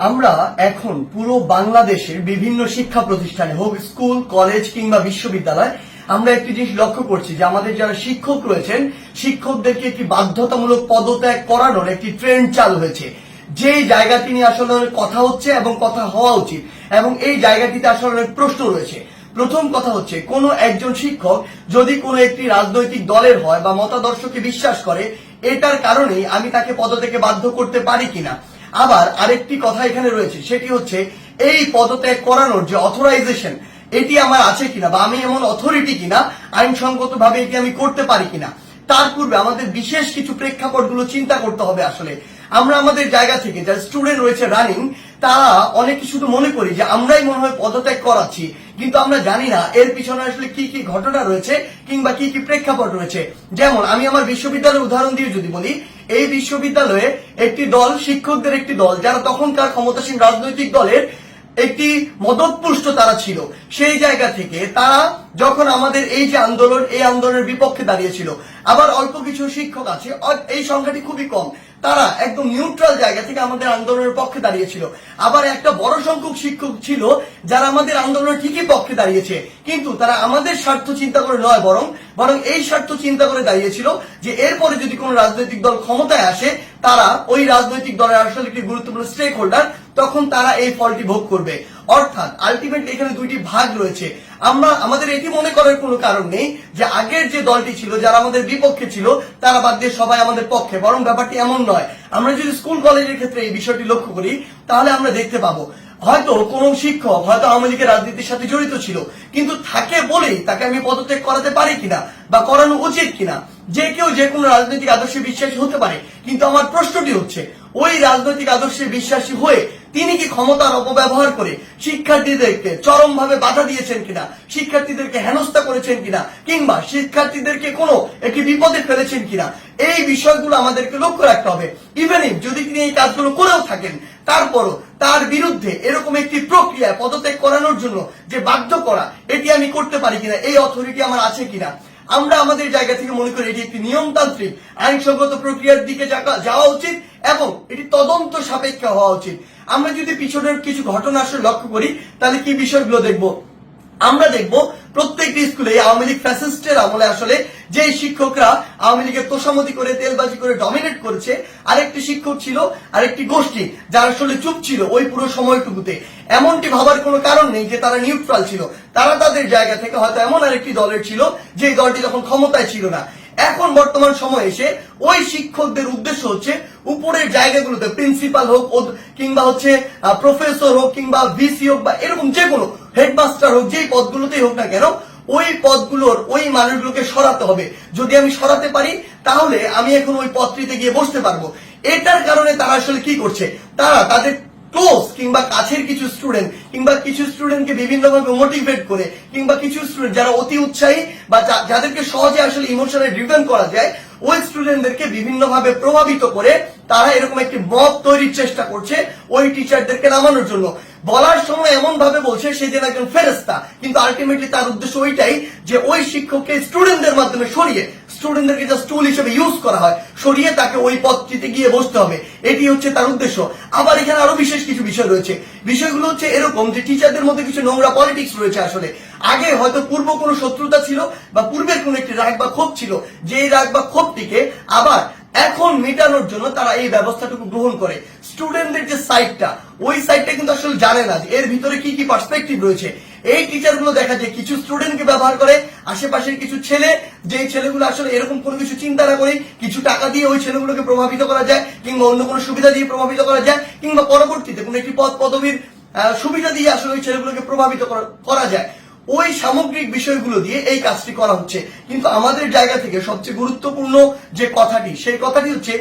আমরা এখন পুরো বাংলাদেশের বিভিন্ন শিক্ষা প্রতিষ্ঠানে হোক স্কুল কলেজ কিংবা বিশ্ববিদ্যালয় আমরা একটি জিনিস লক্ষ্য করছি যে আমাদের যারা শিক্ষক রয়েছেন শিক্ষকদেরকে একটি বাধ্যতামূলক পদত্যাগ করানোর একটি ট্রেন্ড চালু হয়েছে। যে জায়গাটি নিয়ে আসলে অনেক কথা হচ্ছে এবং কথা হওয়া উচিত এবং এই জায়গাটিতে আসলে অনেক প্রশ্ন রয়েছে। প্রথম কথা হচ্ছে কোন একজন শিক্ষক যদি কোনো একটি রাজনৈতিক দলের হয় বা মতাদর্শকে বিশ্বাস করে এটার কারণেই আমি তাকে পদত্যাগে বাধ্য করতে পারি কিনা। আবার আরেকটি কথা এখানে রয়েছে, সেটি হচ্ছে এই পদত্যাগ করানোর যে অথরাইজেশন এটি আমার আছে কিনা বা আমি এমন অথরিটি কিনা আইনসঙ্গত ভাবে এটি আমি করতে পারি কিনা। তার পূর্বে আমাদের বিশেষ কিছু প্রেক্ষাপটগুলো চিন্তা করতে হবে। আসলে আমরা আমাদের জায়গা থেকে যারা স্টুডেন্ট রয়েছে রানিং তারা অনেকে শুধু মনে করি যে আমরাই মনে হয় পদত্যাগ করাচ্ছি, কিন্তু আমরা জানি না এর পিছনে আসলে কি কি ঘটনা রয়েছে কিংবা কি কি প্রেক্ষাপট রয়েছে। যেমন আমি আমার বিশ্ববিদ্যালয়ের উদাহরণ দিয়ে যদি বলি, এই বিশ্ববিদ্যালয়ে একটি দল শিক্ষকদের একটি দল যারা তখনকার ক্ষমতাসীন রাজনৈতিক দলের একটি মদতপুষ্ট তারা ছিল। সেই জায়গা থেকে তারা যখন আমাদের এই যে আন্দোলন এই আন্দোলনের বিপক্ষে দাঁড়িয়েছিল। আবার অল্প কিছু শিক্ষক আছে, এই সংখ্যাটি খুবই কম, তারা একদম নিউট্রাল জায়গা থেকে আমাদের আন্দোলনের পক্ষে দাঁড়িয়েছিল। আবার একটা বড় সংখ্যক শিক্ষক ছিল যারা আমাদের আন্দোলনের ঠিকই পক্ষে দাঁড়িয়েছে, কিন্তু তারা আমাদের স্বার্থ চিন্তা করে নয় বরং এই স্বার্থ চিন্তা করে দাঁড়িয়েছিল যে এরপরে যদি কোনো রাজনৈতিক দল ক্ষমতায় আসে তারা ওই রাজনৈতিক দলের আসলে একটি গুরুত্বপূর্ণ স্টেক হোল্ডার, তখন তারা এই ফলটি ভোগ করবে। অর্থাৎ আলটিমেটলি এখানে দুইটি ভাগ রয়েছে। আমাদের এটি মনে করার কোনো কারণ নেই যে আগের যে দলটি ছিল যারা আমাদের বিপক্ষে ছিল তারা বাদ দিয়ে সবাই আমাদের পক্ষে, বরং ব্যাপারটি এমন নয়। আমরা যদি স্কুল কলেজের ক্ষেত্রে এই বিষয়টি লক্ষ্য করি তাহলে আমরা দেখতে পাবো হয়তো কোন শিক্ষক হয়তো আওয়ামী লীগের রাজনীতির সাথে জড়িত ছিল, কিন্তু থাকে বলেই তাকে আমি পদত্যাগ করাতে পারি কিনা বা করানো উচিত কিনা। যে কেউ যে কোনো রাজনৈতিক আদর্শে বিশ্বাসী হতে পারে, কিন্তু আমার প্রশ্নটি হচ্ছে ওই রাজনৈতিক আদর্শে বিশ্বাসী হয়ে তিনি কি ক্ষমতার অপব্যবহার করে শিক্ষার্থীদেরকে চরমভাবে বাধা দিয়েছেন কিনা, শিক্ষার্থীদেরকে হেনস্থা করেছেন কিনা, কিংবা শিক্ষার্থীদেরকে কোনো একটি বিপদে ফেলেছেন কিনা, এই বিষয়গুলো আমাদেরকে লক্ষ্য রাখতে হবে। ইভেন ইফ যদি তিনি এই কাজগুলো করেও থাকেন তারপরও তার বিরুদ্ধে এরকম একটি প্রক্রিয়া পদত্যাগ করানোর জন্য যে বাধ্য করা এটি আমি করতে পারি কিনা, এই অথরিটি আমার আছে কিনা। আমরা আমাদের জায়গা থেকে মনে করি এটি একটি নিয়মতান্ত্রিক আইনসঙ্গত প্রক্রিয়ার দিকে যাওয়া উচিত এবং এটি তদন্ত সাপেক্ষ হওয়া উচিত। আমরা যদি পিছনের কিছু ঘটনা আসলে লক্ষ্য করি তাহলে কি বিষয়গুলো দেখব। আমরা দেখব প্রত্যেকটি স্কুলে আওয়ামী লীগ ফ্যাসিস্টের আমলে আসলে যে শিক্ষকরা আওয়ামী লীগের তোষামতি করে তেলবাজি করে ডমিনেট করেছে, আরেকটি শিক্ষক ছিল আরেকটি গোষ্ঠী যারা আসলে চুপ ছিল ওই পুরো সময়টুকুতে। এমনটি ভাবার কোনো কারণ নেই যে তারা নিউট্রাল ছিল, তারা তাদের জায়গা থেকে হয়তো এমন আরেকটি দলের ছিল যে দলটি যখন ক্ষমতায় ছিল না। এখন বর্তমান সময় এসে ওই শিক্ষকদের উদ্দেশ্য হচ্ছে উপরের জায়গাগুলোতে প্রিন্সিপাল হোক কিংবা হচ্ছে প্রফেসর হোক কিংবা ভিসি হোক বা এরকম যে কোনো হেডমাস্টার হোক, যেই পদগুলোতেই হোক না কেন ওই পদগুলোর ওই মানুষগুলোকে সরাতে হবে। যদি আমি সরাতে পারি তাহলে আমি এখন ওই পদটিতে গিয়ে বসতে পারবো। এটার কারণে তারা আসলে কি করছে, তারা তাদের ক্লোজ কিংবা কাছের কিছু স্টুডেন্ট কিংবা কিছু স্টুডেন্টকে বিভিন্নভাবে মোটিভেট করে কিংবা কিছু স্টুডেন্ট যারা অতি উৎসাহী বা যাদেরকে সহজে আসলে ইমোশনালি ড্রিভেন করা যায় ওই স্টুডেন্টদেরকে বিভিন্নভাবে প্রভাবিত করে তারা এরকম একটি মব তৈরির চেষ্টা করছে ওই টিচারদেরকে নামানোর জন্য। বলার সময় এমন ভাবে বলছে সে যেন একজন ফেরেশতা, কিন্তু আলটিমেটলি তার উদ্দেশ্য ওইটাই যে ওই শিক্ষককে স্টুডেন্টদের মাধ্যমে সরিয়ে স্টুডেন্টদেরকে জাস্ট টুল হিসেবে ইউজ করা হয়, সরিয়ে তাকে ওই পদটিতে গিয়ে বসতে হবে, এটি হচ্ছে তার উদ্দেশ্য। আবার এখানে আরো বিশেষ কিছু বিষয় রয়েছে। বিষয়গুলো হচ্ছে এরকম যে টিচারদের মধ্যে কিছু নোংরা পলিটিক্স রয়েছে। আসলে আগে হয়তো পূর্ব কোনো শত্রুতা ছিল বা পূর্বের কোন একটি রাগ বা ক্ষোভ ছিল, যে রাগ বা ক্ষোভটিকে আবার এখন মেটানোর জন্য তারা এই ব্যবস্থাটুকু গ্রহণ করে। স্টুডেন্টদের যে সাইডটা ওই সাইডটা কিন্তু আসলে জানে না যে এর ভিতরে কি কি পার্সপেক্টিভ রয়েছে। এই টিচারগুলো দেখা যায় কিছু স্টুডেন্টকে ব্যবহার করে, আশেপাশের কিছু ছেলে যেই ছেলেগুলো আসলে এরকম কোনো কিছু চিন্তা না করে কিছু টাকা দিয়ে ওই ছেলেগুলোকে প্রভাবিত করা যায় কিংবা অন্য কোনো সুবিধা দিয়ে প্রভাবিত করা যায় কিংবা পরবর্তীতে কোনো একটি পদ পদবীর সুবিধা দিয়ে আসলে ওই ছেলেগুলোকে প্রভাবিত করা যায়। ওই সামগ্রিক বিষয়গুলো দিয়ে এই কাজটি করা হচ্ছে। কিন্তু আমাদের জায়গা থেকে সবচেয়ে গুরুত্বপূর্ণ যে কথাটি সেই কথাটি হচ্ছে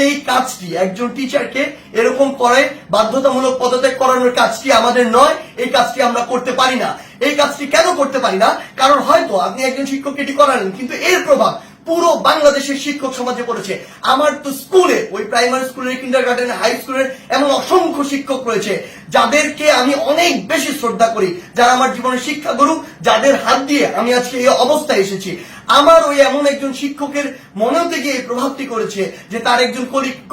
এই কাজটি একজন টিচারকে এরকম করে বাধ্যতামূলক পদত্যাগ করানোর কাজটি আমাদের নয়, এই কাজটি আমরা করতে পারি না। এই কাজটি কেন করতে পারি না? কারণ হয়তো আপনি একজন শিক্ষককে এটি করালেন কিন্তু এর প্রভাব পুরো বাংলাদেশের শিক্ষক সমাজে পড়েছে। আমার তো স্কুলে, ওই প্রাইমারি স্কুলের, কিন্ডারগার্টেন, হাই স্কুলের এমন অসংখ্য শিক্ষক রয়েছে যাদেরকে আমি অনেক বেশি শ্রদ্ধা করি, যারা আমার জীবনের শিক্ষা গুরু, যাদের হাত দিয়ে আমি আজকে এই অবস্থায় এসেছি। আমার ওই এমন একজন শিক্ষকের মনেও থেকে এই প্রভাবটি করেছে যে তার একজন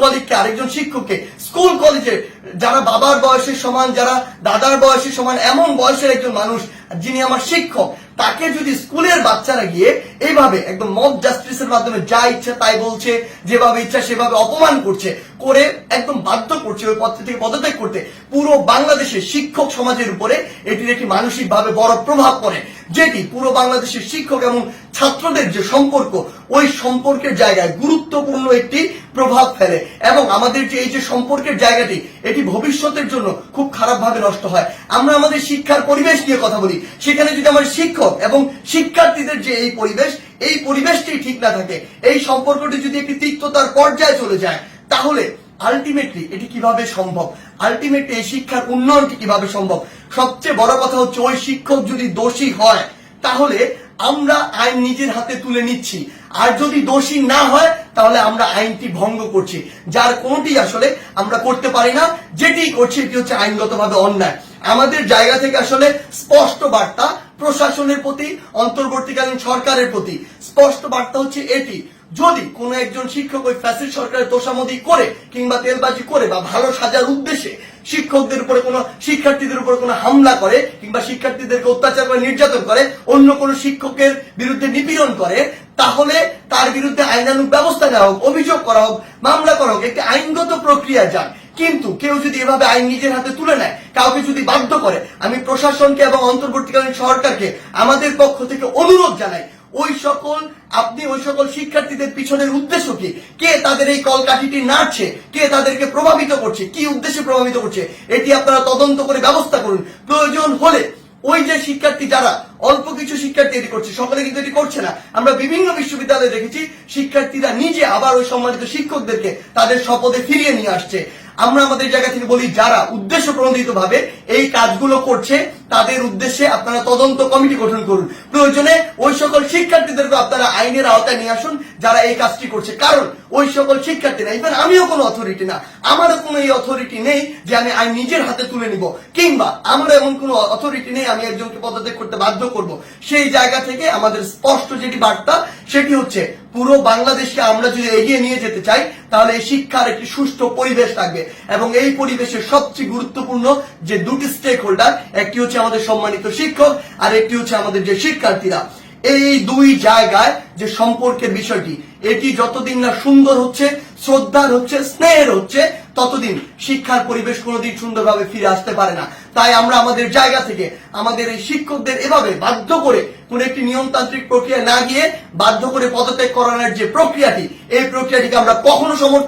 কলিগকে, আরেকজন শিক্ষককে, স্কুল কলেজে যারা বাবার বয়সের সমান, যারা দাদার বয়সের সমান, এমন বয়সের একজন মানুষ যিনি আমার শিক্ষক, তাকে যদি স্কুলের বাচ্চারা গিয়ে এইভাবে একদম মব জাস্টিসের মাধ্যমে যা ইচ্ছা তাই বলছে, যেভাবে ইচ্ছা সেভাবে অপমান করছে, করে একদম বাধ্য করছে ওই পদ থেকে পদত্যাগ করতে, পুরো বাংলাদেশের শিক্ষক সমাজের উপরে এটির একটি মানসিকভাবে বড় প্রভাব পড়ে, যেটি পুরো বাংলাদেশের শিক্ষক এবং ছাত্রদের যে সম্পর্ক, ওই সম্পর্কের জায়গায় গুরুত্বপূর্ণ একটি প্রভাব ফেলে। এবং আমাদের যে এই যে সম্পর্কের জায়গাটি, এটি ভবিষ্যতের জন্য খুব খারাপ ভাবে নষ্ট হয়। আমরা আমাদের শিক্ষার পরিবেশ নিয়ে কথা বলি, সেখানে যদি আমার শিক্ষক এবং শিক্ষার্থীদের যে এই পরিবেশটি ঠিক না থাকে, এই সম্পর্কটি যদি একটি তিক্ততার পর্যায়ে চলে যায়, তাহলে আলটিমেটলি এটি কিভাবে সম্ভব? আলটিমেটলি এই শিক্ষার উন্নয়নটি কিভাবে সম্ভব? সবচেয়ে বড় কথা হচ্ছে, ওই শিক্ষক যদি দোষী হয় তাহলে আমরা আইন নিজের হাতে তুলে নিচ্ছি, আর যদি দোষী না হয় তাহলে আমরা আইনটি ভঙ্গ করছি, যার কোনোটি আসলে আমরা করতে পারি না। যেটি করছি এটি হচ্ছে আইনগতভাবে অন্যায়। আমাদের জায়গা থেকে আসলে স্পষ্ট বার্তা প্রশাসনের প্রতি, অন্তর্বর্তীকালীন সরকারের প্রতি স্পষ্ট বার্তা হচ্ছে এটি, যদি কোন একজন শিক্ষক ওই ফ্যাসিস্ট সরকারের তোষামোদি করে কিংবা তেলবাজি করে বা ভালো সাজার উদ্দেশ্যে শিক্ষকদের উপরে কোনো, শিক্ষার্থীদের উপরে কোনো হামলা করে কিংবা শিক্ষার্থীদেরকে অত্যাচার করে, নির্যাতন করে, অন্য কোনো শিক্ষকের বিরুদ্ধে নিপীড়ন করে, তাহলে তার বিরুদ্ধে আইনানুগ ব্যবস্থা নেওয়া হোক, অভিযোগ করা হোক, মামলা করা হোক, একটি আইনগত প্রক্রিয়া যাক। কিন্তু কেউ যদি এভাবে আইন নিজের হাতে তুলে নেয়, কাউকে যদি বাধ্য করে, আমি প্রশাসনকে এবং অন্তর্বর্তীকালীন সরকারকে আমাদের পক্ষ থেকে অনুরোধ জানাই, ওই সকল শিক্ষার্থীদের পিছনের উদ্দেশ্য কি, কে তাদের এই কলকাঠিটি নাড়ছে, কে তাদেরকে প্রভাবিত করছে, কি উদ্দেশ্যে প্রভাবিত করছে, এটি আপনারা তদন্ত করে ব্যবস্থা করুন। প্রয়োজন হলে ওই যে শিক্ষার্থী, যারা অল্প কিছু শিক্ষার্থী এটি করছে, সকলে কিন্তু এটি করছে না। আমরা বিভিন্ন বিশ্ববিদ্যালয়ে দেখেছি শিক্ষার্থীরা নিজে আবার ওই সম্মানিত শিক্ষকদেরকে তাদের শপথে ফিরিয়ে নিয়ে আসছে। আমরা আমাদের জায়গা থেকে বলি, যারা উদ্দেশ্য প্রণোদিত ভাবে এই কাজগুলো করছে তাদের উদ্দেশ্যে আপনারা তদন্ত কমিটি গঠন করুন। প্রয়োজনে ওই সকল শিক্ষার্থীদেরকে আপনারা আইনের আওতায় নিয়ে আসুন যারা এই কাজটি করছে। কারণ ওই সকল শিক্ষার্থীরা, ইভেন আমিও কোনো অথরিটি না, আমারও কোনো এই অথরিটি নেই যে আমি আইন নিজের হাতে তুলে নিব, কিংবা আমারও এমন কোনো অথরিটি নেই আমি একজনকে পদত্যাগ করতে বাধ্য করব। সেই জায়গা থেকে আমাদের স্পষ্ট যেটি বার্তা, সেটি হচ্ছে পুরো বাংলাদেশকে আমরা যদি এগিয়ে নিয়ে যেতে চাই, তাহলে এই শিক্ষার একটি সুষ্ঠু পরিবেশ থাকবে। এবং এই পরিবেশের সবচেয়ে গুরুত্বপূর্ণ যে দুটি স্টেক হোল্ডার, একটি হচ্ছে আমাদের সম্মানিত শিক্ষক, আর একটি হচ্ছে আমাদের যে শিক্ষার্থীরা। এই দুই জায়গায় যে সম্পর্কের বিষয়টি, এটি যতদিন না সুন্দর হচ্ছে, শ্রদ্ধার হচ্ছে, স্নেহের হচ্ছে, ততদিন শিক্ষার পরিবেশ কোনোদিন সুন্দরভাবে ফিরে আসতে পারে না। তাই আমরা আমাদের জায়গা থেকে আমাদের এই শিক্ষকদের এভাবে বাধ্য করে কোন একটি নিয়মতান্ত্রিক প্রক্রিয়া না গিয়ে বাধ্য করে পদত্যাগ করানোর যে প্রক্রিয়াটি, এই প্রক্রিয়াটিকে আমরা কখনো সমর্থন